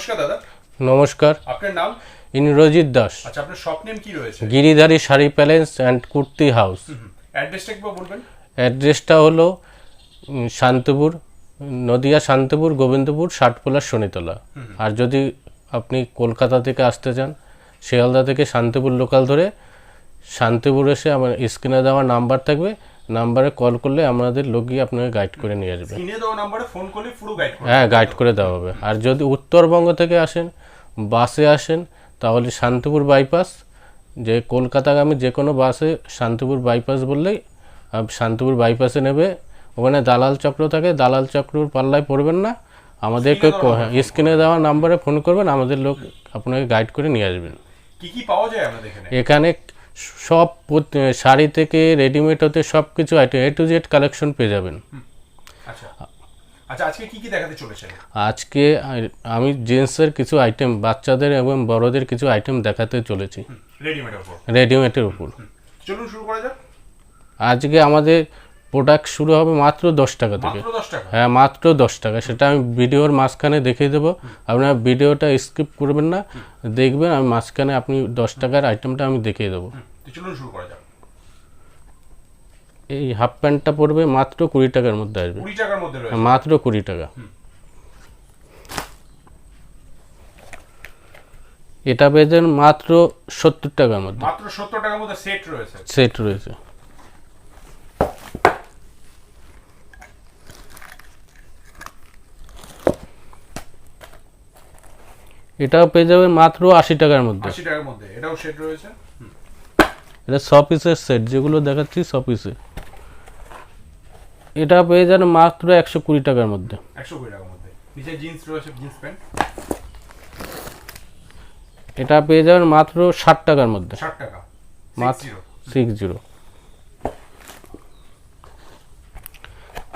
নমস্কার দাদা। নমস্কার, আপনার নাম? ইন্দ্রজিৎ দাস। আচ্ছা, আপনার শপ নেম কি রয়েছে? Giridhari sari palace and kurti house. অ্যাড্রেসটা একবার বলবেন। অ্যাড্রেসটা হলো শান্তিপুর, নদিয়া শান্তিপুর, গোবিন্দপুর, ষাটপোলার শনিতলা। আর যদি আপনি কলকাতা থেকে আসতে চান, শিয়ালদা থেকে শান্তিপুর লোকাল ধরে শান্তিপুর এসে আমার স্ক্রিনে দেওয়া নাম্বার থাকবে, নাম্বারে কল করলে আমাদের লোক গিয়ে আপনাকে গাইড করে নিয়ে আসবে। স্ক্রিনে দেওয়া নাম্বারে ফোন করলে পুরো গাইড করে, হ্যাঁ, গাইড করে দেওয়া হবে। আর যদি উত্তরবঙ্গ থেকে আসেন, বাসে আসেন, তাহলে শান্তিপুর বাইপাস, যে কলকাতাগামী যে কোনো বাসে শান্তিপুর বাইপাস বললেই শান্তিপুর বাইপাসে নেবে। ওখানে দালাল চক্র থাকে, দালাল চক্রর পাল্লায় পড়বেন না, আমাদেরকে স্ক্রিনে দেওয়া নাম্বারে ফোন করবেন, আমাদের লোক আপনাকে গাইড করে নিয়ে আসবেন। কি কি পাওয়া যায় আমাদের এখানে? এখানে সব শাড়ি থেকে রেডিমেড হতে সব কিছু item A to Z collection পেয়ে যাবেন। আচ্ছা আচ্ছা, আজকে কি কি দেখাতে চলেছেন? আজকে আমি জেন্টসের কিছু আইটেম, বাচ্চাদের এবং বড়দের কিছু আইটেম দেখাতে চলেছি রেডিমেডের উপর। চলুন শুরু করা যাক। আজকে আমাদের প্রোডাক্ট শুরু হবে মাত্র 10 টাকা থেকে। হ্যাঁ, মাত্র 10 টাকা। সেটা আমি ভিডিওর মাঝখানে দেখিয়ে দেবো, আপনার ভিডিওটা স্কিপ করবেন না, দেখবেন। আমি মাঝখানে আপনি 10 টাকার আইটেমটা আমি দেখিয়ে দেবো। চলুন শুরু করা যাক। এই হাফ প্যান্টটা পড়বে মাত্র 20 টাকার মধ্যে আসবে। 20 টাকার মধ্যে রয়েছে? মাত্র 20 টাকা। এটা পেয়ে যাবেন মাত্র 70 টাকার মধ্যে। মাত্র 70 টাকার মধ্যে সেট রয়েছে? সেট রয়েছে। এটাও পেয়ে যাবেন মাত্র 80 টাকার মধ্যে। 80 টাকার মধ্যে এটাও সেট রয়েছে। এটা 100 পিসের সেট, যেগুলো দেখাচ্ছি 100 পিসে। এটা পেয়ে যাবেন মাত্র 120 টাকার মধ্যে। 120 টাকার মধ্যে। নিচে জিন্স রয়েছে, জিন্স প্যান্ট। এটা পেয়ে যাবেন মাত্র 60 টাকার মধ্যে। 60 টাকা মাত্র 60।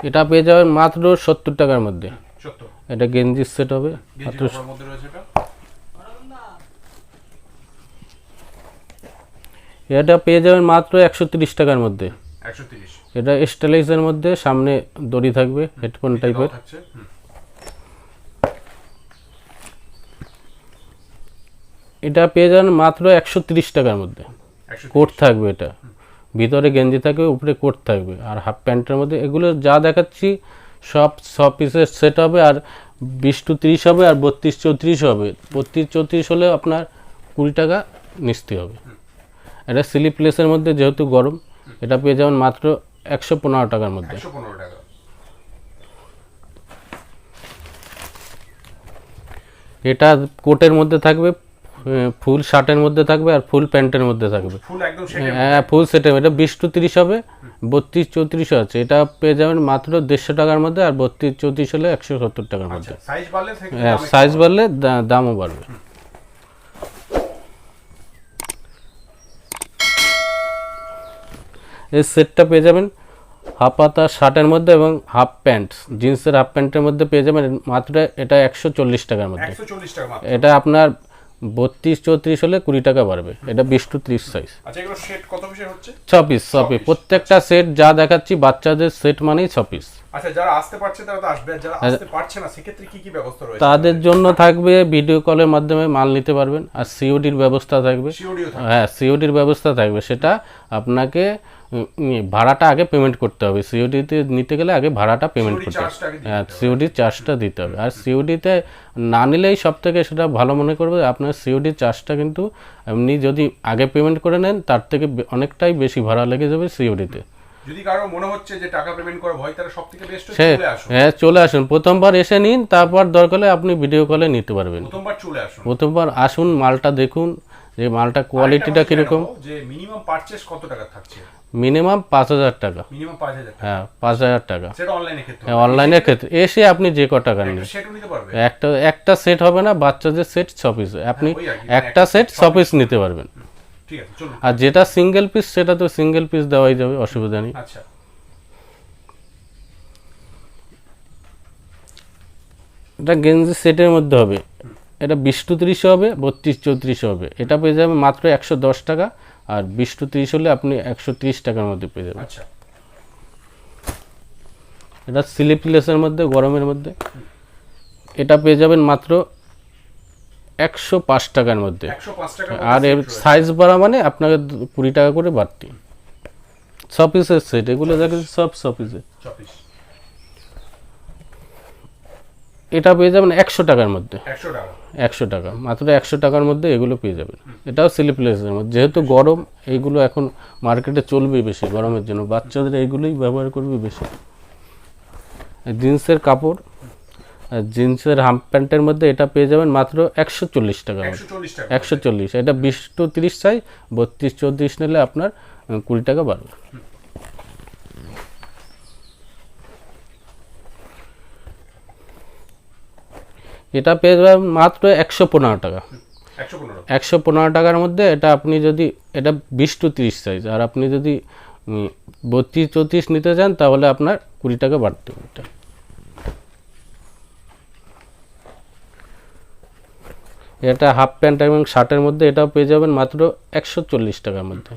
এটা পেয়ে যাবেন মাত্র 70 টাকার মধ্যে। 70। এটা গেঞ্জির সেট হবে মাত্র। এর মধ্যে রয়েছে এটা পেয়ে যাবেন মাত্র 130 টাকার মধ্যে। 130। এটা স্টাইলিশের মধ্যে, সামনে দড়ি থাকবে, হেডফোন টাইপের। এটা পেয়ে যাবেন মাত্র 130 টাকার মধ্যে। কোট থাকবে, এটা ভিতরে গেঞ্জি থাকবে, উপরে কোট থাকবে, আর হাফ প্যান্টের মধ্যে। এগুলো যা দেখাচ্ছি সব পিসের সেট হবে, আর 20 to 30 হবে, আর 32 34 হবে। 32 34 হলে আপনার 20 টাকা নিস্তি হবে। এটা স্লিপলেসের মধ্যে, যেহেতু গরম, এটা পেয়ে যাবেন মাত্র 115 টাকার মধ্যে। 115 টাকা। এটা কোটের মধ্যে থাকবে, ফুল শার্টের মধ্যে থাকবে, আর ফুল প্যান্টের মধ্যে থাকবে। ফুল একদম সেটের? হ্যাঁ, ফুল সেটের। এটা 20 to 30 হবে, 32 34 আছে। এটা পেয়ে যাবেন মাত্র 150 টাকার মধ্যে, আর 32 34 হলে 170 টাকার মধ্যে। সাইজ বাড়লে? হ্যাঁ, সাইজ বাড়লে দামও বাড়বে। এই সেটটা পেয়ে যাবেন হাফ হাতা শার্টের মধ্যে এবং হাফ প্যান্ট, জিন্সের হাফ প্যান্টের মধ্যে পেয়ে যাবেন মাত্র। এটা 140 টাকার মধ্যে। 140 টাকা মাত্র। এটা আপনার 32 34 হলে 20 টাকা বাড়বে। এটা 20 to 30 সাইজ। আচ্ছা, এগুলো সেট কত পিসের হচ্ছে? 6 পিস। প্রত্যেকটা সেট যা দেখাচ্ছি বাচ্চাদের সেট মানেই 6 পিস। আচ্ছা, যারা আসতে পারছে তারা তো আসবে, যারা আসতে পারছে না সেক্ষেত্রে কি কি ব্যবস্থা রয়েছে? তাদের জন্য থাকবে ভিডিও কলের মাধ্যমে মাল নিতে পারবেন, আর সিওডির ব্যবস্থা থাকবে। হ্যাঁ, সিওডির ব্যবস্থা থাকবে। সেটা আপনাকে ভাড়াটা আগে পেমেন্ট করতে হবে। সিওডিতে নিতে গেলে আগে ভাড়াটা পেমেন্ট করতে হবে। হ্যাঁ, সিওডির চার্জটা দিতে হবে। আর সিওডিতে না নিলেই সব থেকে সেটা ভালো মনে করবে। আপনার সিওডির চার্জটা কিন্তু এমনি যদি আগে পেমেন্ট করে নেন, তার থেকে অনেকটাই বেশি ভাড়া লেগে যাবে সিওডিতে। যদি কারো মনে হচ্ছে যে টাকা পেমেন্ট করা ভয়, তারা সবথেকে বেস্ট চলে আসুন। হ্যাঁ, চলে আসুন। প্রথমবার এসে নিন, তারপর দরকার হলে আপনি ভিডিও কলে নিতে পারবেন। প্রথমবার চলে আসুন। প্রথমবার আসুন, মালটা দেখুন যে মালটা কোয়ালিটিটা কিরকম। যে মিনিমাম পারচেজ কত টাকা থাকছে? মিনিমাম 5000 টাকা। মিনিমাম 5000 টাকা? হ্যাঁ, 5000 টাকা। সেটা অনলাইনে ক্ষেত্রে? হ্যাঁ, অনলাইনের ক্ষেত্রে এসে আপনি যে ক টাকা নেন। সেটও নিতে পারবে? একটা সেট হবে না, বাচ্চাদের সেট 6 পিস। আপনি একটা সেট 6 পিস নিতে পারবেন। ঠিক আছে, চলুন। আর যেটা সিঙ্গেল পিস, সেটা তো সিঙ্গেল পিস দেওয়াই যাবে, অসুবিধা নেই। আচ্ছা, এটা গেঞ্জি সেটের মধ্যে হবে। এটা 20 to 30 হবে, 32 34 হবে। এটা পেয়ে যাবে মাত্র 110 টাকা, আর 20 to 30 হলে আপনি 130 টাকার মধ্যে পেয়ে যাবেন। আচ্ছা, এটা স্লিপলেসের মধ্যে, গরমের মধ্যে। এটা পেয়ে যাবেন মাত্র 105 টাকার মধ্যে। 105 টাকা আর এর সাইজ বাড়া মানে আপনাকে 20 টাকা করে বাড়তি। 6 পিসের সেট, এগুলো দেখেন সব 6 পিসের। 6 পিস। এটা পেয়ে যাবেন 100 টাকার মধ্যে। 100 টাকা। 100 টাকা, মাত্র 100 টাকার মধ্যে এগুলো পেয়ে যাবেন। এটাও স্লিপলেসের মধ্যে, যেহেতু গরম এইগুলো এখন মার্কেটে চলবে বেশি গরমের জন্য, বাচ্চাদের এইগুলোই ব্যবহার করবে বেশি। জিন্সের কাপড়, জিন্সের হাফ প্যান্টের মধ্যে এটা পেয়ে যাবেন মাত্র 140 টাকা। 140 টাকা। 140, এটা 20 to 30 চাই, 32-34 নিলে আপনার 20 টাকা বাড়বে। এটা পেয়ে যাবেন মাত্র 115 টাকা। 115 টাকার মধ্যে এটা আপনি যদি, এটা 20 to 30 সাইজ, আর আপনি যদি 32-34 নিতে চান তাহলে আপনার 20 টাকা বাড়তে হবে। এটা হাফ প্যান্ট এবং শার্টের মধ্যে এটাও পেয়ে যাবেন মাত্র 140 টাকার মধ্যে।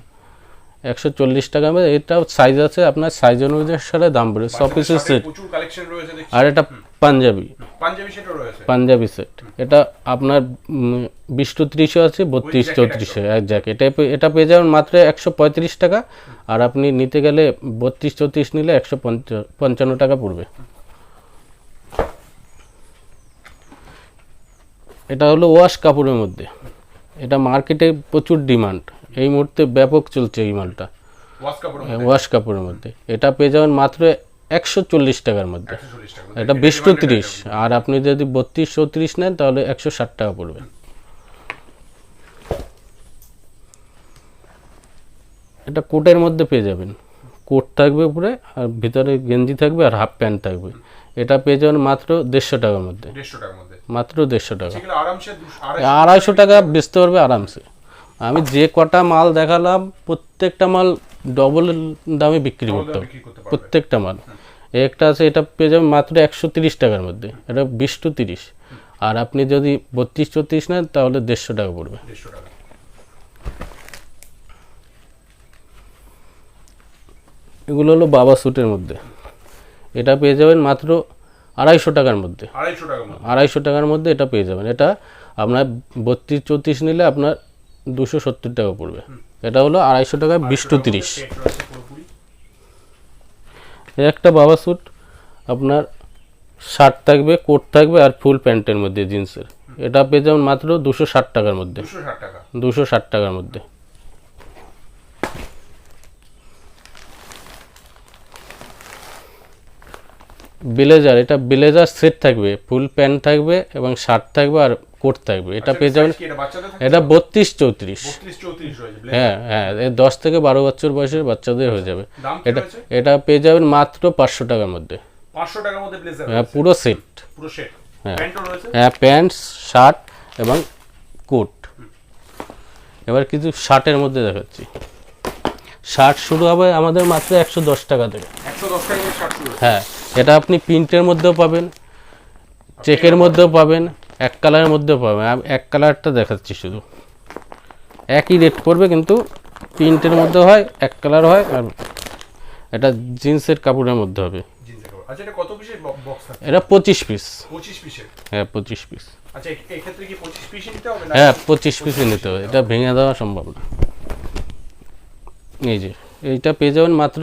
140 টাকার মধ্যে, এটাও সাইজ আছে, আপনার সাইজ অনুসারে দাম পড়ে। 100 পিসের সেট। প্রচুর কালেকশন রয়েছে দেখছি। আর এটা পাঞ্জাবি সেটও রয়েছে। পাঞ্জাবি সেট, এটা আপনার 20 to 30 আছে, 32-34 এক জ্যাকেট। এটা পেয়ে যাবেন মাত্র 135 টাকা, আর আপনি নিতে গেলে 32-34 নিলে 155 টাকা পড়বে। এটা হলো ওয়াশ কাপড়ের মধ্যে, এটা মার্কেটে প্রচুর ডিমান্ড, এই মুহূর্তে ব্যাপক চলছে এই মালটা, ওয়াশ কাপড়ের মধ্যে। এটা পেয়ে যাবেন মাত্র 140 টাকার মধ্যে। এটা 20 to 30, আর আপনি যদি 32-34 নেন তাহলে 160 টাকা পড়বে। এটা কোটের মধ্যে পেয়ে যাবেন, কোট থাকবে উপরে, আর ভিতরে গেঞ্জি থাকবে, আর হাফ প্যান্ট থাকবে। এটা পেয়ে যাবেন মাত্র 150 টাকার মধ্যে। মাত্র 150 টাকা। 250 টাকা বেচতে পারবে আরামসে। আমি যে কটা মাল দেখালাম প্রত্যেকটা মাল ডবল দামে বিক্রি করতে হবে, প্রত্যেকটা মাল। একটা আছে, এটা পেয়ে যাবেন মাত্র 130 টাকার মধ্যে, এটা 20 to 30, আর আপনি যদি 32-34 নেন তাহলে 150 টাকা পড়বে। এগুলো হলো বাবা স্যুটের মধ্যে, এটা পেয়ে যাবেন মাত্র 250 টাকার মধ্যে। 250 টাকার মধ্যে এটা পেয়ে যাবেন। এটা আপনার 32-34 নিলে আপনার 270 টাকা পড়বে। এটা হলো 250 টাকায় 20 to 30। একটা বাবা স্যুট, আপনার শার্ট থাকবে, কোট থাকবে, আর ফুল প্যান্টের মধ্যে জিন্সের, এটা পেয়ে যাবেন মাত্র 260 টাকার মধ্যে। 260 টাকার মধ্যে। ব্লেজার, এটা ব্লেজার সেট থাকবে, ফুল প্যান্ট থাকবে এবং শার্ট থাকবে আর কোট থাকবে। এটা পেয়ে যাবেন, এটা 32-34। হ্যাঁ হ্যাঁ, 10 থেকে 12 বছর বয়সের বাচ্চাদের হয়ে যাবে। এটা পেয়ে যাবেন মাত্র 500 টাকার মধ্যে। 500 টাকার মধ্যে ব্লেজার, হ্যাঁ পুরো সেট। হ্যাঁ রয়েছে। হ্যাঁ, প্যান্ট, শার্ট এবং কোট। এবার কিছু শার্টের মধ্যে দেখাচ্ছি। শার্ট শুরু হবে আমাদের মাত্র 110 টাকা থেকে। 110 টাকা থেকে শার্ট শুরু। হ্যাঁ, এটা আপনি প্রিন্টের মধ্যেও পাবেন, চেকের মধ্যেও পাবেন, এক কালারের মধ্যেও পাবেন। আমি এক কালারটা দেখাচ্ছি শুধু, একই রেট পড়বে, কিন্তু প্রিন্টের মধ্যে হয়, এক কালার হয়, আর এটা জিন্সের কাপড়ের মধ্যে হবে। আচ্ছা, এটা কত পিসের বক্স আছে? এটা 25 পিস। 25 পিসের? হ্যাঁ 25 পিস। আচ্ছা, এই ক্ষেত্রে কি 25 পিসই নিতে হবে না? হ্যাঁ 25 পিসই নিতে হবে, এটা ভেঙে দেওয়া সম্ভব না। এই যে এইটা পেয়ে যাবেন মাত্র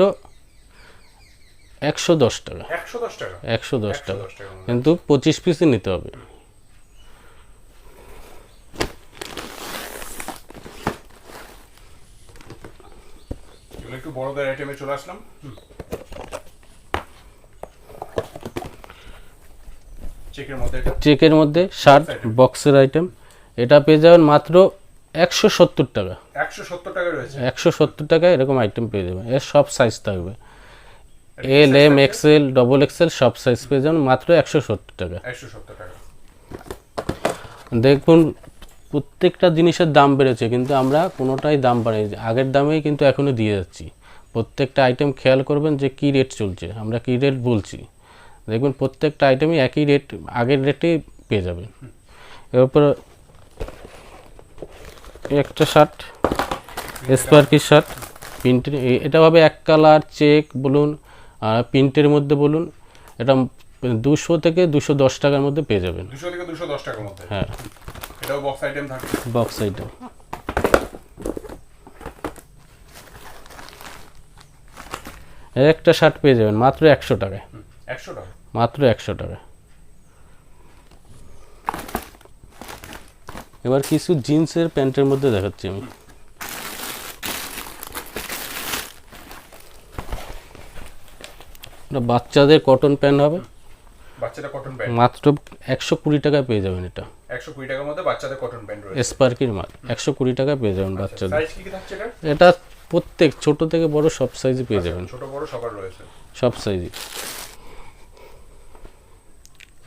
110 টাকা। 110 টাকা? 110 টাকা, কিন্তু 25 পিসই নিতে হবে। একটু বড়দের আইটেমে চলে আসলাম। চেকের মধ্যে শার্ট বক্সের আইটেম, এটা পেয়ে যাবেন মাত্র 170 টাকা। 170 টাকা রয়েছে? 170 টাকায় এরকম আইটেম পেয়ে যাবেন। এর সব সাইজ থাকবে, এল, এম, এক্সেল, ডবল এক্সেল, সব সাইজ পেয়ে যাবেন মাত্র 170 টাকা। 170 টাকা। দেখুন প্রত্যেকটা জিনিসের দাম বেড়েছে, কিন্তু আমরা কোনোটাই দাম বাড়াই, আগের দামেই কিন্তু এখনো দিয়ে যাচ্ছি। প্রত্যেকটা আইটেম খেয়াল করবেন যে কি রেট চলছে, আমরা কি রেট বলছি। দেখবেন প্রত্যেকটা আইটেমই একই রেট, আগের রেটেই পেয়ে যাবেন। এরপর একটা শার্ট, স্পার্কি শার্ট, প্রিন্টের, এটা হবে এক কালার, চেক বলুন আর প্রিন্টের মধ্যে বলুন, এটা 200 থেকে 210 টাকার মধ্যে পেয়ে যাবেন। 200 থেকে 210 টাকার মধ্যে? হ্যাঁ। এটাও বক্স আইটেম থাকে, বক্স আইটেম। একটা শার্ট পেয়ে যাবেন মাত্র 100 টাকায়। 100 টাকা, মাত্র 100 টাকা। এবার কিছু জিন্সের প্যান্টের মধ্যে দেখাচ্ছি আমি। এটা বাচ্চাদের কটন প্যান্ট হবে, বাচ্চাদের কটন প্যান্ট মাত্র 120 টাকায় পেয়ে যাবেন। এটা 120 টাকার মধ্যে বাচ্চাদের কটন প্যান্ট রয়েছে, স্পার্কির মাল, 120 টাকায় পেয়ে যাবেন বাচ্চাদের। সাইজ কি কি থাকছে এটা? এটা প্রত্যেক ছোট থেকে বড় সব সাইজে পেয়ে যাবেন, ছোট বড় সবার রয়েছে, সব সাইজে।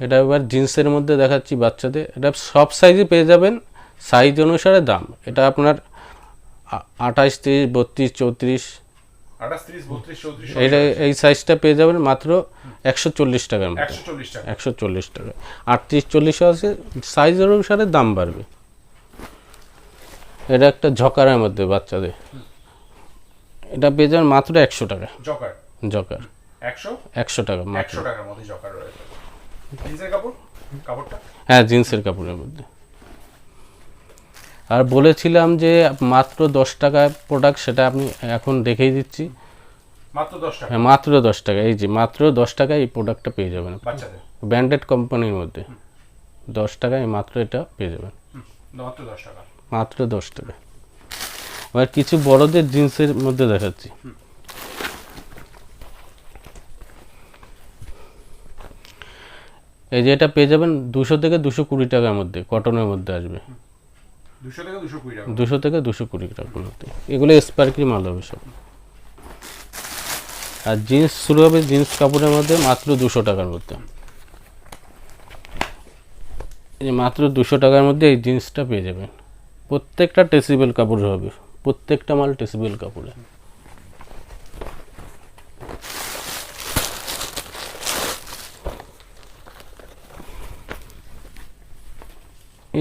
এটা এবার জিন্সের মধ্যে দেখাচ্ছি বাচ্চাদের, এটা সব সাইজে পেয়ে যাবেন, সাইজ অনুসারে দাম। এটা আপনার 28, 30, 32, 34, 28, 30, 32, 34 এইটা এই সাইজটা পেয়ে যাবেন মাত্র 140 টাকার মধ্যে। 140 টাকা, 140 টাকা। 38, 40 আছে, সাইজ অনুসারে দাম বাড়বে। এটা একটা ঝকারের মধ্যে বাচ্চাদের, এটা পেয়ে যাবেন মাত্র 100 টাকা। জকার, জকার 100 টাকা মাত্র। 100 টাকার মধ্যে জকার রয়েছে। জিন্সের কাপড়, কাপড়টা হ্যাঁ জিন্সের কাপড়ের মধ্যে। আর বলেছিলাম যে মাত্র 10 টাকা প্রোডাক্ট, সেটা আমি এখন দেখিয়ে দিচ্ছি। মাত্র 10 টাকা, হ্যাঁ মাত্র 10 টাকা। এই যে মাত্র 10 টাকায় এই প্রোডাক্টটা পেয়ে যাবেন বাচ্চাদের ব্র্যান্ডেড কোম্পানির মধ্যে। 10 টাকায় মাত্র এটা পেয়ে যাবেন, মাত্র 10 টাকা, মাত্র 10 টাকা। এবার কিছু বড়দের জিন্সের মধ্যে দেখাচ্ছি। এই যে এটা পেয়ে যাবেন 200 থেকে 220 টাকার মধ্যে, কটনের মধ্যে আসবে। 200 থেকে 220 টাকা, 200 থেকে 220 টাকার মধ্যে। এগুলো স্পার্কি মাল হবে সব। আর জিন্স শুরু হবে জিন্স কাপড়ের মধ্যে মাত্র 200 টাকার মধ্যে। এই যে মাত্র 200 টাকার মধ্যে এই জিন্সটা পেয়ে যাবেন। প্রত্যেকটা টেসিবল কাপড় হবে, প্রত্যেকটা মাল টেসিবল কাপড়ে।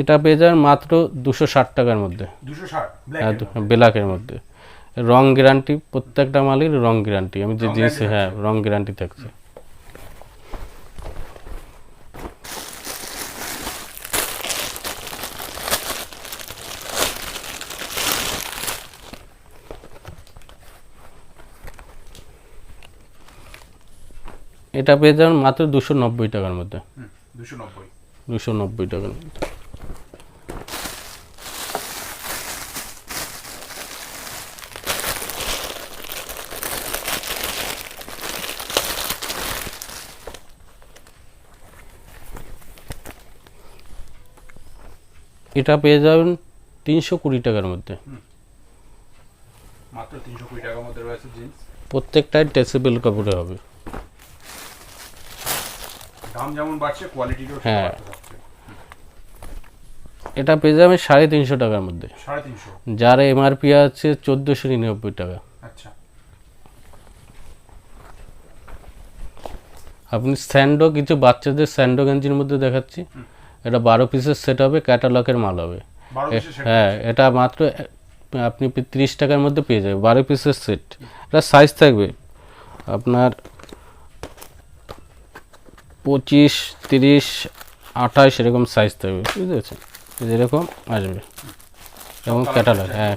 এটা পেয়ে যাবেন মাত্র 260 টাকার মধ্যে, 260 ব্ল্যাকের মধ্যে। রং গ্যারান্টি, প্রত্যেকটা মালের রং গ্যারান্টি। আমি যে জিন্স, হ্যাঁ রং গ্যারান্টি থাকছে। এটা পেয়ে যাবেন মাত্র 290 টাকার মধ্যে, 290 টাকার মধ্যে। এটা পেয়ে যাবেন 320 টাকার মধ্যে, মাত্র 320 টাকার মধ্যে রয়েছে জিন্স। প্রত্যেকটাই টেসিবল কাপড়ে হবে। দাম যেমন বাড়ছে কোয়ালিটিও হ্যাঁ। বাড়তে থাকছে। এটা পেয়ে যাবেন 350 টাকার মধ্যে, 350, যার এমআরপি আছে 1499 টাকা। আচ্ছা। আপনি স্যান্ডো, কিছু বাচ্চাদের স্যান্ডো গেঞ্জির মধ্যে দেখাচ্ছি। এটা 12 পিসের সেট হবে, ক্যাটালগের মাল হবে। 12 পিসের সেট, হ্যাঁ এটা মাত্র আপনি 30 টাকার মধ্যে পেয়ে যাবেন, 12 পিসের সেট। এটা সাইজ থাকবে আপনার 25, 30, 28 এরকম সাইজ থাকবে, বুঝতে পারছেন? যেরকম আসবে এবং ক্যাটালগ। হ্যাঁ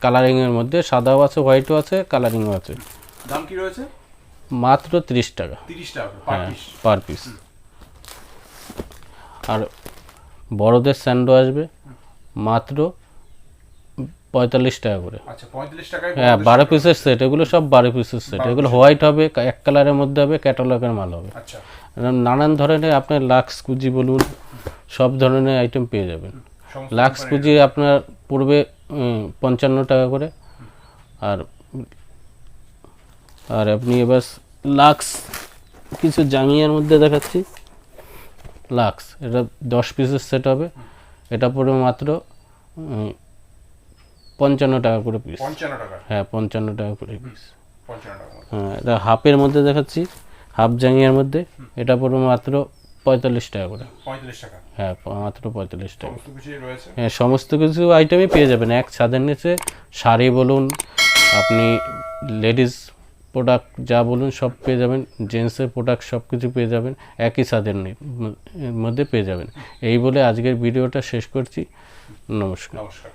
কালারিংয়ের মধ্যে সাদাও আছে, হোয়াইটও আছে, কালারিংও আছে। দাম কি রয়েছে? মাত্র 30 টাকা, 30 টাকা পার পিস, পার পিস। আর বড়দের স্যান্ডো আসবে মাত্র 45 টাকা করে। আচ্ছা 45 টাকায়। হ্যাঁ 12 পিসের সেট, এগুলো সব 12 পিসের সেট। এগুলো হোয়াইট হবে, এক কালারের মধ্যে হবে, ক্যাটালগের মাল হবে। আচ্ছা। নানান ধরনের আপনার লাক্স কুজি বলুন, সব ধরনের আইটেম পেয়ে যাবেন। লাক্স কুজি আপনার পড়বে 55 টাকা করে। আর আর আপনি এবার লাক্স কিছু জাঙ্গিয়ার মধ্যে দেখাচ্ছি। লাক্স এটা 10 পিসের সেট হবে, এটা পড়বে মাত্র 55 টাকা করে পিস। 55 টাকা, হ্যাঁ 55 টাকা করে পিস। 55 টাকা। হ্যাঁ এটা হাফের মধ্যে দেখাচ্ছি, হাফ জাঙ্গিয়ার মধ্যে। এটা পড়বে মাত্র 45 টাকা করে। 45 টাকা, হ্যাঁ মাত্র 45 টাকা। সমস্ত কিছুই রয়েছে। হ্যাঁ সমস্ত কিছু আইটেমই পেয়ে যাবেন এক ছাদের নিচে। শাড়ি বলুন, আপনি লেডিস প্রোডাক্ট যা বলুন সব পেয়ে যাবেন, জেন্টসের প্রোডাক্ট সব কিছু পেয়ে যাবেন, একই ছাদের মধ্যে পেয়ে যাবেন। এই বলে আজকের ভিডিওটা শেষ করছি। নমস্কার। নমস্কার।